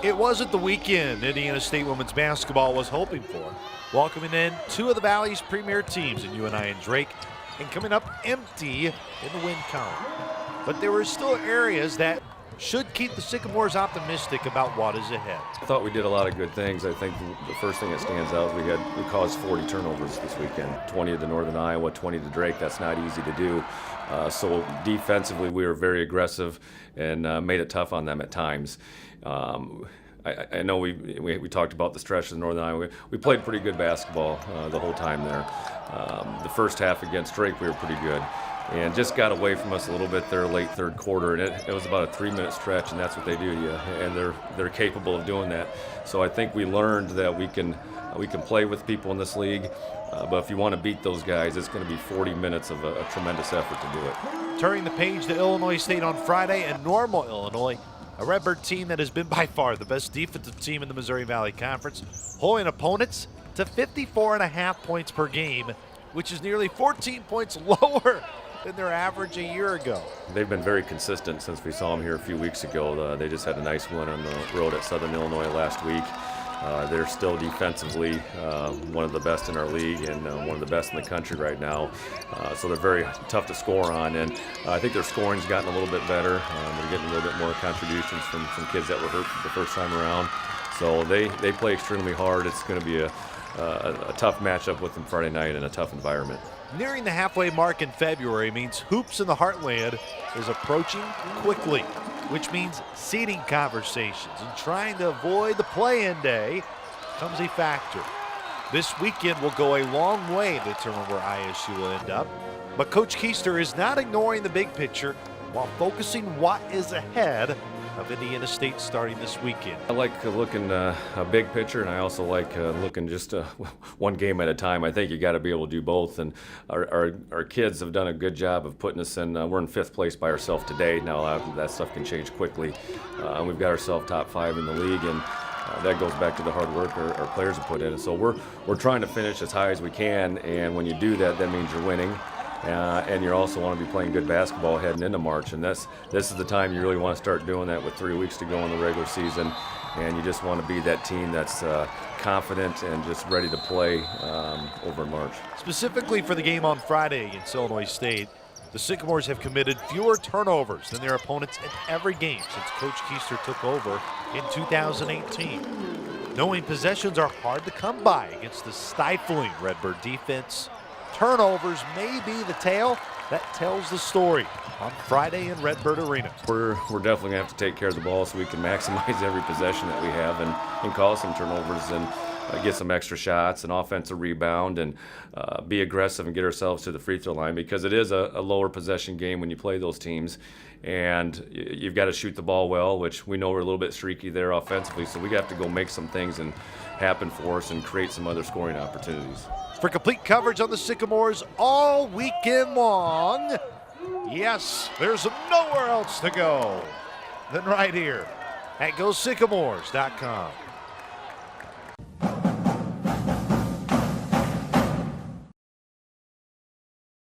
It wasn't the weekend Indiana State women's basketball was hoping for, welcoming in two of the Valley's premier teams in UNI and Drake, and coming up empty in the win column. But there were still areas that should keep the Sycamores optimistic about what is ahead. I thought we did a lot of good things. I think the first thing that stands out is we caused 40 turnovers this weekend. 20 to Northern Iowa, 20 to Drake. That's not easy to do. So defensively, we were very aggressive and made it tough on them at times. I know we talked about the stretch of Northern Iowa. We played pretty good basketball the whole time there. The first half against Drake, we were pretty good. And just got away from us a little bit there late third quarter, and it was about a 3-minute stretch, and that's what they do to you, and they're capable of doing that. So I think we learned that we can play with people in this league, but if you want to beat those guys, it's going to be 40 minutes of a tremendous effort to do it. Turning the page to Illinois State on Friday and Normal, Illinois, a Rebird team that has been by far the best defensive team in the Missouri Valley Conference, holding opponents to 54.5 points per game, which is nearly 14 points lower than their average a year ago. They've been very consistent since we saw them here a few weeks ago. They just had a nice win on the road at Southern Illinois last week. They're still defensively one of the best in our league and one of the best in the country right now. So they're very tough to score on, and I think their scoring's gotten a little bit better. They're getting a little bit more contributions from kids that were hurt the first time around. So they play extremely hard. It's going to be a tough matchup with them Friday night in a tough environment. Nearing the halfway mark in February means hoops in the Heartland is approaching quickly, which means seeding conversations and trying to avoid the play-in day comes a factor. This weekend will go a long way to determine where ISU will end up, but Coach Keister is not ignoring the big picture while focusing what is ahead of Indiana State starting this weekend. I like looking a big picture, and I also like looking just one game at a time. I think you got to be able to do both, and our kids have done a good job of putting us in. We're in 5th place by ourselves today. Now that stuff can change quickly. We've got ourselves top 5 in the league, and that goes back to the hard work our players have put in. And so we're trying to finish as high as we can, and when you do that, that means you're winning. And you also want to be playing good basketball heading into March, and this is the time you really want to start doing that with 3 weeks to go in the regular season, and you just want to be that team that's confident and just ready to play over in March. Specifically for the game on Friday against Illinois State, the Sycamores have committed fewer turnovers than their opponents in every game since Coach Keister took over in 2018. Knowing possessions are hard to come by against the stifling Redbird defense, turnovers may be the tale that tells the story on Friday in Redbird Arena. We're definitely going to have to take care of the ball so we can maximize every possession that we have and cause some turnovers and get some extra shots and offensive rebound and be aggressive and get ourselves to the free throw line, because it is a lower possession game when you play those teams, and you've got to shoot the ball well, which we know we're a little bit streaky there offensively, so we have to go make some things and happen for us and create some other scoring opportunities. For complete coverage on the Sycamores all weekend long, yes, there's nowhere else to go than right here at GoSycamores.com.